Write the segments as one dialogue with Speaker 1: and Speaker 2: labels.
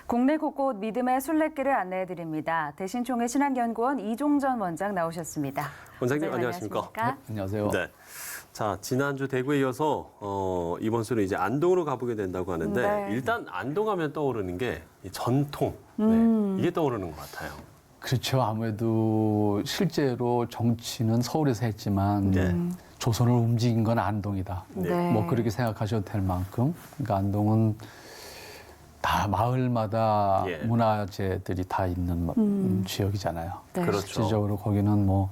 Speaker 1: 국내 곳곳 믿음의 순례길을 안내해드립니다. 대신총회 신앙연구원 이종전 원장 나오셨습니다.
Speaker 2: 원장님 안녕하십니까?
Speaker 3: 네, 안녕하세요.
Speaker 2: 네. 자, 지난주 대구에 이어서 이번 주는 이제 안동으로 가보게 된다고 하는데
Speaker 1: 네.
Speaker 2: 일단 안동하면 떠오르는 게 이 전통, 이게 떠오르는 것 같아요.
Speaker 3: 그렇죠. 아무래도 실제로 정치는 서울에서 했지만
Speaker 2: 네.
Speaker 3: 조선을 움직인 건 안동이다.
Speaker 1: 네.
Speaker 3: 뭐 그렇게 생각하셔도 될 만큼. 그러니까 안동은 다 마을마다
Speaker 2: 예.
Speaker 3: 문화재들이 다 있는 지역이잖아요.
Speaker 1: 네.
Speaker 2: 그렇죠.
Speaker 3: 실질적으로 거기는 뭐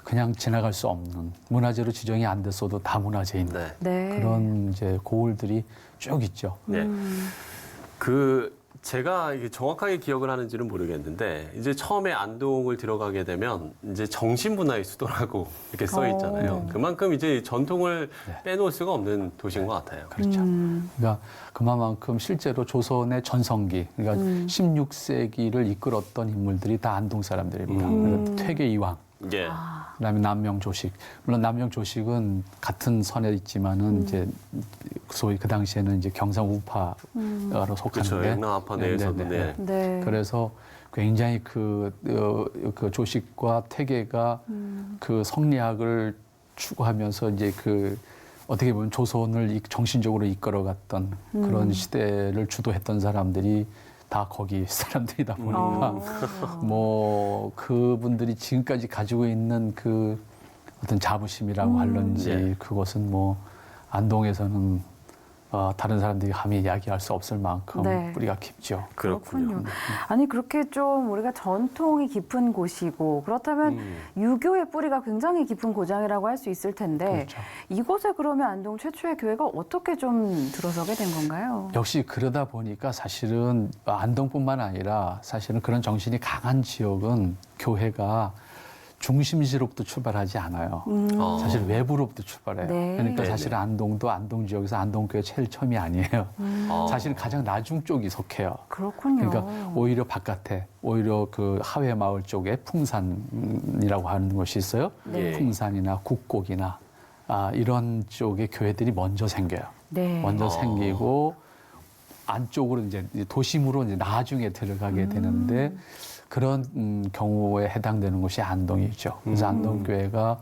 Speaker 3: 그냥 지나갈 수 없는 문화재로 지정이 안 됐어도 다 문화재인
Speaker 2: 네.
Speaker 1: 네.
Speaker 3: 그런 이제 고을들이 쭉 있죠.
Speaker 2: 네. 제가 이게 정확하게 기억을 하는지는 모르겠는데 이제 처음에 안동을 들어가게 되면 이제 정신문화의 수도라고 이렇게 써 있잖아요. 그만큼 이제 전통을 빼놓을 수가 없는 도시인 것 같아요.
Speaker 3: 그렇죠. 그러니까 그만큼 실제로 조선의 전성기, 그러니까 16세기를 이끌었던 인물들이 다 안동 사람들입니다. 그러니까 퇴계 이황,
Speaker 2: 예.
Speaker 3: 그다음에 남명조식. 물론 남명조식은 같은 선에 있지만은 이제 소위 그 당시에는 이제 경상우파로
Speaker 2: 그렇죠.
Speaker 3: 속하는데,
Speaker 2: 영남아파 내에서는 네.
Speaker 1: 네.
Speaker 3: 그래서 굉장히 그 조식과 퇴계가 그 성리학을 추구하면서 이제 그 어떻게 보면 조선을 정신적으로 이끌어갔던 그런 시대를 주도했던 사람들이 다 거기 사람들이다 보니까 뭐 그분들이 지금까지 가지고 있는 그 어떤 자부심이라고 할런지
Speaker 2: 네.
Speaker 3: 그것은 뭐 안동에서는 다른 사람들이 감히 이야기할 수 없을 만큼
Speaker 1: 네.
Speaker 3: 뿌리가 깊죠.
Speaker 2: 그렇군요.
Speaker 1: 아니 그렇게 좀 우리가 전통이 깊은 곳이고 그렇다면 유교의 뿌리가 굉장히 깊은 고장이라고 할 수 있을 텐데
Speaker 3: 그렇죠.
Speaker 1: 이곳에 그러면 안동 최초의 교회가 어떻게 좀 들어서게 된 건가요?
Speaker 3: 역시 그러다 보니까 사실은 안동뿐만 아니라 사실은 그런 정신이 강한 지역은 교회가 중심지로부터 출발하지 않아요. 사실 외부로부터 출발해요.
Speaker 1: 네.
Speaker 3: 그러니까
Speaker 2: 네네.
Speaker 3: 사실 안동도 안동 지역에서 안동교회 제일 처음이 아니에요. 사실은 가장 나중 쪽이 속해요.
Speaker 1: 그렇군요.
Speaker 3: 그러니까 오히려 바깥에, 오히려 그 하회 마을 쪽에 풍산이라고 하는 곳이 있어요.
Speaker 2: 네.
Speaker 3: 풍산이나 국곡이나 이런 쪽의 교회들이 먼저 생겨요.
Speaker 1: 네.
Speaker 3: 먼저 생기고 안쪽으로 이제 도심으로 이제 나중에 들어가게 되는데 그런 경우에 해당되는 곳이 안동이죠. 그래서 안동교회가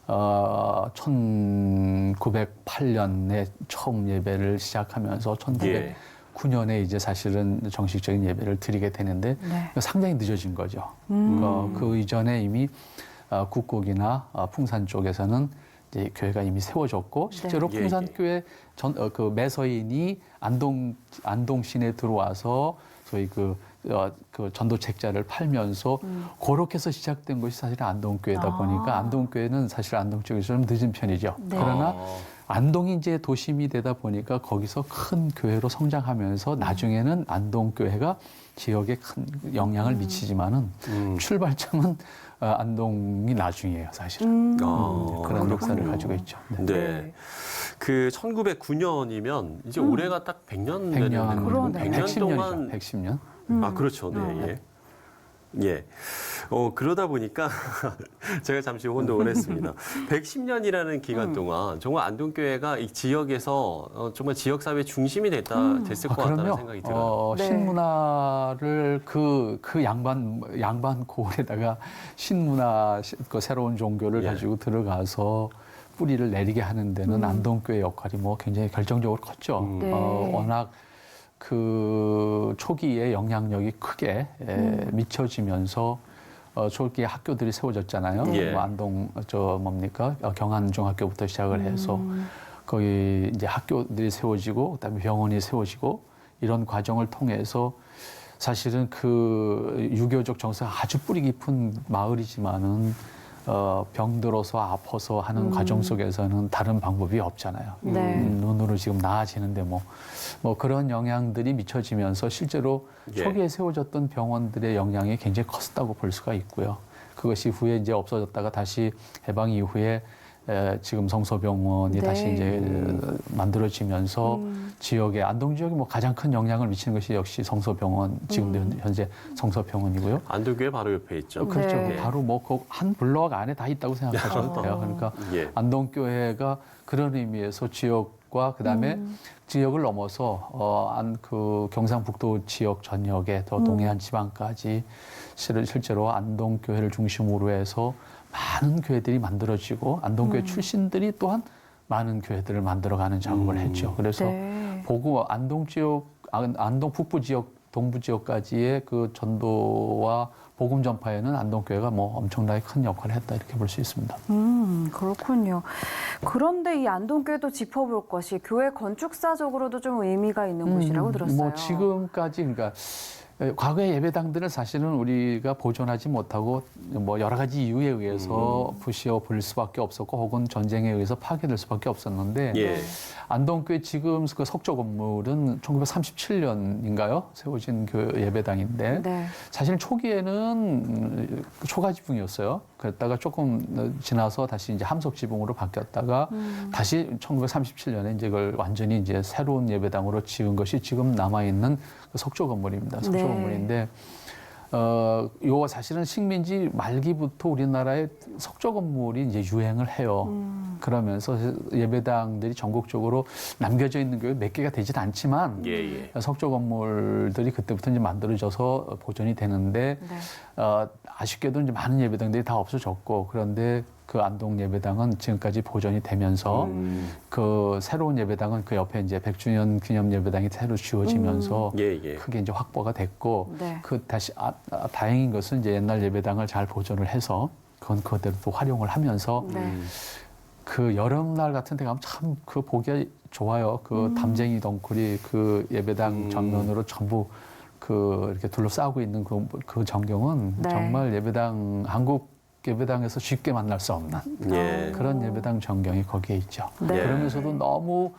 Speaker 3: 1908년에 처음 예배를 시작하면서 1909년에 이제 사실은 정식적인 예배를 드리게 되는데
Speaker 1: 네.
Speaker 3: 상당히 늦어진 거죠. 그 이전에 이미 국곡이나 풍산 쪽에서는 이제 교회가 이미 세워졌고 실제로
Speaker 2: 네.
Speaker 3: 풍산교회 그 매서인이 안동시내 들어와서 소위 그 전도책자를 팔면서 그렇게 해서 시작된 것이 사실 안동교회다 보니까 안동교회는 사실 안동 쪽에서 좀 늦은 편이죠.
Speaker 1: 네.
Speaker 3: 그러나 안동이 이제 도심이 되다 보니까 거기서 큰 교회로 성장하면서 나중에는 안동교회가 지역에 큰 영향을 미치지만은 출발점은 안동이 나중이에요, 사실은. 그런 역사를 가지고 있죠. 네.
Speaker 2: 네. 그 1909년이면 이제 올해가 딱 100년 되는 100년
Speaker 3: 110년이죠.
Speaker 2: 동안
Speaker 3: 110년.
Speaker 2: 아, 그렇죠. 네. 예. 예. 그러다 보니까 제가 잠시 혼동을 했습니다. 110년이라는 기간 동안 정말 안동교회가 이 지역에서 정말 지역사회 중심이 됐을 것 같다는
Speaker 3: 그럼요.
Speaker 2: 생각이 들어요.
Speaker 1: 네.
Speaker 3: 신문화를 그 양반 고을에다가 신문화 그 새로운 종교를
Speaker 2: 예.
Speaker 3: 가지고 들어가서 뿌리를 내리게 하는 데는 안동교회 역할이 뭐 굉장히 결정적으로 컸죠.
Speaker 1: 네.
Speaker 3: 워낙 그 초기에 영향력이 크게 미쳐지면서 초기에 학교들이 세워졌잖아요.
Speaker 2: 예.
Speaker 3: 뭐 안동 경안중학교부터 시작을 해서 거기 이제 학교들이 세워지고 그다음에 병원이 세워지고 이런 과정을 통해서 사실은 그 유교적 정서가 아주 뿌리 깊은 마을이지만은 병들어서 아파서 하는 과정 속에서는 다른 방법이 없잖아요.
Speaker 1: 네.
Speaker 3: 눈으로 지금 나아지는데 뭐 그런 영향들이 미쳐지면서 실제로
Speaker 2: 예.
Speaker 3: 초기에 세워졌던 병원들의 영향이 굉장히 컸다고 볼 수가 있고요. 그것이 후에 이제 없어졌다가 다시 해방 이후에 지금 성서병원이
Speaker 1: 네.
Speaker 3: 다시 이제 만들어지면서 지역에 안동 지역에 뭐 가장 큰 영향을 미치는 것이 역시 성서병원 지금도 현재 성서병원이고요.
Speaker 2: 안동교회 바로 옆에 있죠.
Speaker 3: 그렇죠.
Speaker 1: 네.
Speaker 3: 바로 뭐 한 블럭 안에 다 있다고 생각하셔도 돼요. 그러니까
Speaker 2: 예.
Speaker 3: 안동교회가 그런 의미에서 지역과 그다음에 지역을 넘어서 그 경상북도 지역 전역에 더 동해안 지방까지 실제로 안동교회를 중심으로 해서 많은 교회들이 만들어지고 안동교회 출신들이 또한 많은 교회들을 만들어가는 작업을 했죠. 그래서
Speaker 1: 네.
Speaker 3: 보고 안동 지역, 안동 북부 지역, 동부 지역까지의 그 전도와 복음 전파에는 안동교회가 뭐 엄청나게 큰 역할을 했다 이렇게 볼 수 있습니다.
Speaker 1: 그렇군요. 그런데 이 안동교회도 짚어볼 것이 교회 건축사적으로도 좀 의미가 있는 곳이라고 들었어요.
Speaker 3: 뭐 지금까지 그러니까 과거의 예배당들은 사실은 우리가 보존하지 못하고 뭐 여러 가지 이유에 의해서 부시어 버릴 수밖에 없었고 혹은 전쟁에 의해서 파괴될 수밖에 없었는데
Speaker 2: 예.
Speaker 3: 안동교회 지금 그 석조 건물은 1937년인가요? 세워진 그 예배당인데
Speaker 1: 네.
Speaker 3: 사실 초기에는 초가지붕이었어요. 그랬다가 조금 지나서 다시 이제 함석 지붕으로 바뀌었다가 다시 1937년에 이제 그걸 완전히 이제 새로운 예배당으로 지은 것이 지금 남아 있는 그 석조 건물입니다. 석조
Speaker 1: 네.
Speaker 3: 건물인데 요 사실은 식민지 말기부터 우리나라에 석조 건물이 이제 유행을 해요. 그러면서 예배당들이 전국적으로 남겨져 있는 교회 몇 개가 되진 않지만
Speaker 2: 예, 예.
Speaker 3: 석조 건물들이 그때부터 이제 만들어져서 보존이 되는데
Speaker 1: 네.
Speaker 3: 아쉽게도 이제 많은 예배당들이 다 없어졌고 그런데 그 안동 예배당은 지금까지 보존이 되면서 그 새로운 예배당은 그 옆에 이제 100주년 기념 예배당이 새로 지어지면서
Speaker 2: 예, 예.
Speaker 3: 크게 이제 확보가 됐고
Speaker 1: 네.
Speaker 3: 그 다시 다행인 것은 이제 옛날 예배당을 잘 보존을 해서 그건 그대로 또 활용을 하면서
Speaker 1: 네.
Speaker 3: 그 여름날 같은 데 가면 참 그 보기 좋아요. 그 담쟁이 덩굴이 그 예배당 전면으로 전부 그 이렇게 둘러싸고 있는 그 전경은
Speaker 1: 네.
Speaker 3: 정말 예배당 한국 예배당에서 쉽게 만날 수 없는
Speaker 2: 예.
Speaker 3: 그런 예배당 전경이 거기에 있죠.
Speaker 1: 네.
Speaker 3: 그러면서도 너무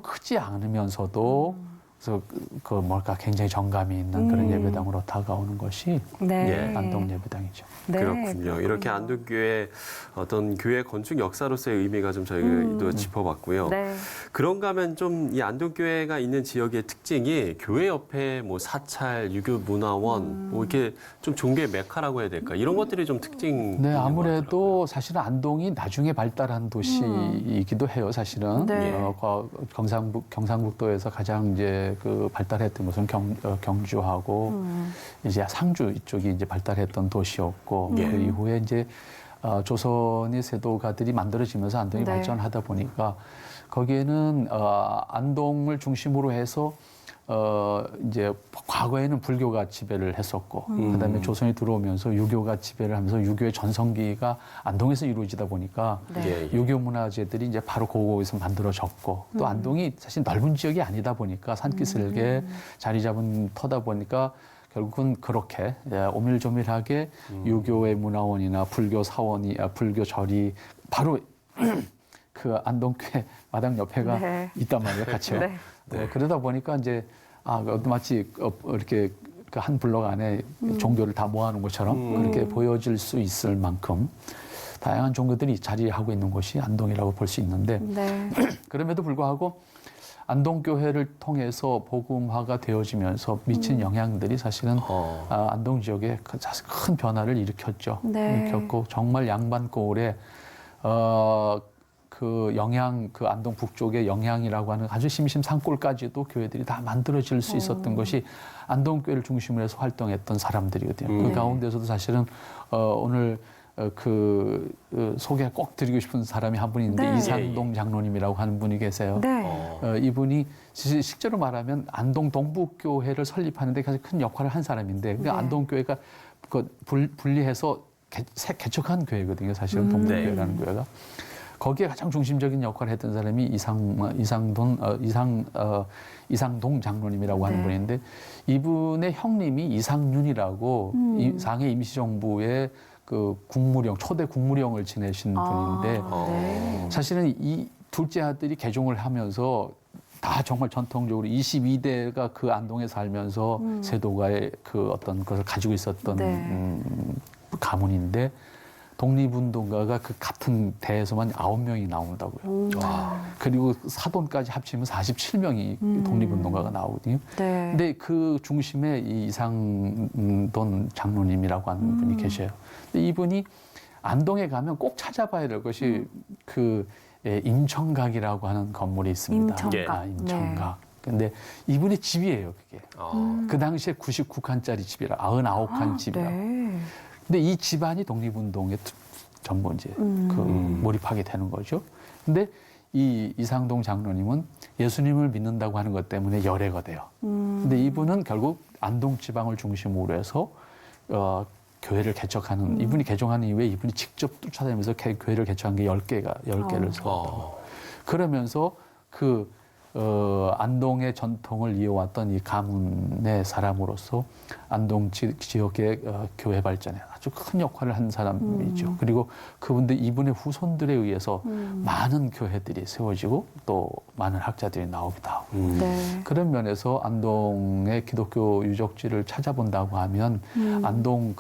Speaker 3: 크지 않으면서도 그래서 그 뭘까 굉장히 정감이 있는 그런 예배당으로 다가오는 것이
Speaker 1: 네.
Speaker 3: 안동 예배당이죠.
Speaker 1: 네,
Speaker 2: 그렇군요. 이렇게 안동교회 어떤 교회 건축 역사로서의 의미가 좀 저희도 짚어봤고요.
Speaker 1: 네.
Speaker 2: 그런가 하면 좀 이 안동교회가 있는 지역의 특징이 교회 옆에 뭐 사찰, 유교 문화원, 뭐 이렇게 좀 종교의 메카라고 해야 될까? 이런 것들이 좀 특징.
Speaker 3: 네, 아무래도 사실은 안동이 나중에 발달한 도시이기도 해요, 사실은.
Speaker 1: 네.
Speaker 3: 경상북도에서 가장 이제 그 발달했던 것은 경주하고 이제 상주 이쪽이 이제 발달했던 도시였고 그 이후에 이제 조선의 세도가들이 만들어지면서 안동이
Speaker 1: 네.
Speaker 3: 발전하다 보니까 거기에는 안동을 중심으로 해서 이제 과거에는 불교가 지배를 했었고 그다음에 조선이 들어오면서 유교가 지배를 하면서 유교의 전성기가 안동에서 이루어지다 보니까
Speaker 1: 네.
Speaker 2: 예, 예.
Speaker 3: 유교 문화재들이 이제 바로 그곳에서 만들어졌고 또 안동이 사실 넓은 지역이 아니다 보니까 산기슭에 자리 잡은 터다 보니까 결국은 그렇게 오밀조밀하게 유교의 문화원이나 불교 사원이 불교 절이 바로 그 안동교회 마당 옆에가
Speaker 1: 네.
Speaker 3: 있단 말이에요, 같이요.
Speaker 1: 네.
Speaker 3: 네, 그러다 보니까 이제 마치 이렇게 그 한 블록 안에 종교를 다 모아놓은 것처럼 그렇게 보여질 수 있을 만큼 다양한 종교들이 자리하고 있는 곳이 안동이라고 볼 수 있는데
Speaker 1: 네.
Speaker 3: 그럼에도 불구하고 안동교회를 통해서 복음화가 되어지면서 미친 영향들이 사실은 안동 지역에 큰 변화를 일으켰죠.
Speaker 1: 네.
Speaker 3: 일으켰고 정말 양반골에 그 안동 북쪽의 영향이라고 하는 아주 심심산골까지도 교회들이 다 만들어질 수 있었던 것이 안동교회를 중심으로 해서 활동했던 사람들이거든요. 그 가운데서도 사실은 오늘 소개 꼭 드리고 싶은 사람이 한 분이 있는데
Speaker 1: 네.
Speaker 3: 이상동 장로님이라고 하는 분이 계세요.
Speaker 1: 네.
Speaker 3: 이분이 실제로 말하면 안동 동북교회를 설립하는 데 가장 큰 역할을 한 사람인데 그 안동교회가 분리해서 개척한 교회거든요. 사실은 동북교회라는 교회가. 거기에 가장 중심적인 역할을 했던 사람이 이상동 장로님이라고 하는
Speaker 1: 네.
Speaker 3: 분인데 이분의 형님이 이상윤이라고 상해 임시정부의 그 초대 국무령을 지내신 분인데
Speaker 1: 네.
Speaker 3: 사실은 이 둘째 아들이 개종을 하면서 다 정말 전통적으로 22대가 그 안동에 살면서 세도가의 그 어떤 것을 가지고 있었던
Speaker 1: 네.
Speaker 3: 가문인데 독립운동가가 그 같은 대에서만 9명이 나온다고요. 그리고 사돈까지 합치면 47명이 독립운동가가 나오거든요.
Speaker 1: 네.
Speaker 3: 근데 그 중심에 이 이상돈 장로님이라고 하는 분이 계셔요. 근데 이분이 안동에 가면 꼭 찾아봐야 될 것이 그 임청각이라고 하는 건물이 있습니다.
Speaker 1: 임청각.
Speaker 3: 임청각. 근데 이분의 집이에요, 그게.
Speaker 2: 아.
Speaker 3: 그 당시에 99칸짜리 집이라 99칸 집이라.
Speaker 1: 네.
Speaker 3: 근데 이 집안이 독립운동에 전부 이제 그 몰입하게 되는 거죠. 근데 이 이상동 장로님은 예수님을 믿는다고 하는 것 때문에 열애가 돼요. 근데 이분은 결국 안동 지방을 중심으로 해서 교회를 개척하는 이분이 개종하는 이후에 이분이 직접 쫓아다니면서 교회를 개척한 게 10개를 세웠다고. 그러면서 그 안동의 전통을 이어왔던 이 가문의 사람으로서 안동 지역의 교회 발전에 아주 큰 역할을 한 사람이죠. 그리고 이분의 후손들에 의해서 많은 교회들이 세워지고 또 많은 학자들이 나오기도 하고.
Speaker 1: 네.
Speaker 3: 그런 면에서 안동의 기독교 유적지를 찾아본다고 하면 안동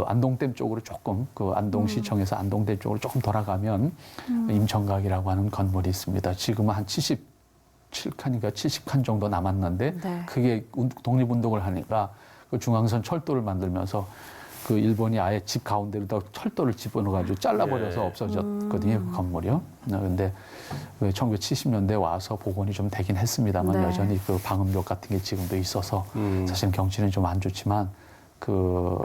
Speaker 3: 안동댐 쪽으로 조금 안동시청에서 안동댐 쪽으로 조금 돌아가면 임청각이라고 하는 건물이 있습니다. 지금은 한 77칸인가 70칸 정도 남았는데
Speaker 1: 네.
Speaker 3: 그게 독립운동을 하니까 그 중앙선 철도를 만들면서 그 일본이 아예 집 가운데로다 철도를 집어넣어가지고 잘라버려서
Speaker 2: 네.
Speaker 3: 없어졌거든요. 그 건물이요. 근데 1970년대 와서 복원이 좀 되긴 했습니다만
Speaker 1: 네.
Speaker 3: 여전히 그 방음벽 같은 게 지금도 있어서 사실 경치는 좀 안 좋지만 그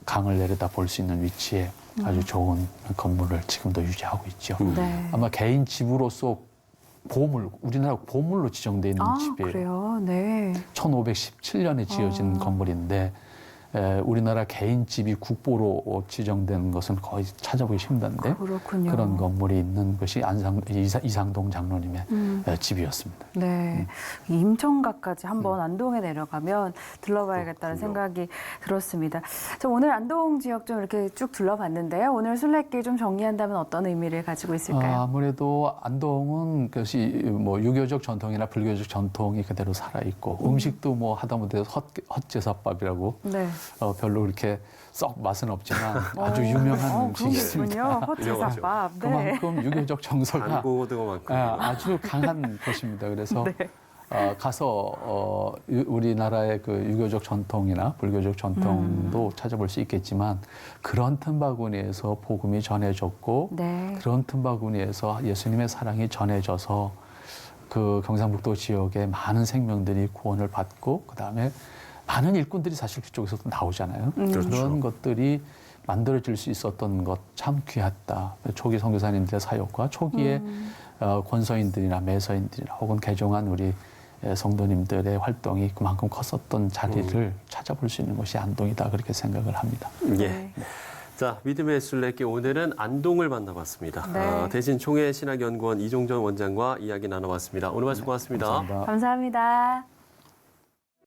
Speaker 3: 강을 내려다 볼 수 있는 위치에 아주 좋은 건물을 지금도 유지하고 있죠.
Speaker 1: 네.
Speaker 3: 아마 개인 집으로서 우리나라 보물로 지정되어 있는 집이에요.
Speaker 1: 그래요? 네.
Speaker 3: 1517년에 지어진 건물인데 우리나라 개인 집이 국보로 지정된 것은 거의 찾아보기 힘든데
Speaker 1: 그렇군요.
Speaker 3: 그런 건물이 있는 것이 이상동 장로님의 집이었습니다.
Speaker 1: 네. 임청각까지 한번 안동에 내려가면 들러봐야겠다는
Speaker 2: 그렇군요.
Speaker 1: 생각이 들었습니다. 저 오늘 안동 지역 좀 이렇게 쭉 둘러봤는데요. 오늘 순례길 좀 정리한다면 어떤 의미를 가지고 있을까요?
Speaker 3: 아무래도 안동은 그것이 뭐 유교적 전통이나 불교적 전통이 그대로 살아 있고 음식도 뭐 하다못해 헛제사밥이라고
Speaker 1: 네.
Speaker 3: 별로 그렇게 썩 맛은 없지만 아주 유명한 음식이 있습니다.
Speaker 1: 헛제사밥. 네.
Speaker 3: 그만큼 유교적 정서가
Speaker 2: 안고등어만큼.
Speaker 3: 아주 강한 곳입니다. 그래서
Speaker 1: 네.
Speaker 3: 가서 우리나라의 그 유교적 전통이나 불교적 전통도 찾아볼 수 있겠지만 그런 틈바구니에서 복음이 전해졌고
Speaker 1: 네.
Speaker 3: 그런 틈바구니에서 예수님의 사랑이 전해져서 그 경상북도 지역의 많은 생명들이 구원을 받고 그다음에 많은 일꾼들이 사실 그쪽에서도 나오잖아요.
Speaker 2: 그렇죠.
Speaker 3: 그런 것들이 만들어질 수 있었던 것 참 귀했다. 초기 선교사님들의 사역과 초기에 권서인들이나 매서인들이나 혹은 개종한 우리 성도님들의 활동이 그만큼 컸었던 자리를 찾아볼 수 있는 것이 안동이다. 그렇게 생각을 합니다.
Speaker 2: 예. 자, 믿음의 순례길 오늘은 안동을 만나봤습니다.
Speaker 1: 네.
Speaker 2: 대신 총회 신학연구원 이종전 원장과 이야기 나눠봤습니다. 오늘 말씀 고맙습니다.
Speaker 3: 감사합니다.
Speaker 1: 감사합니다.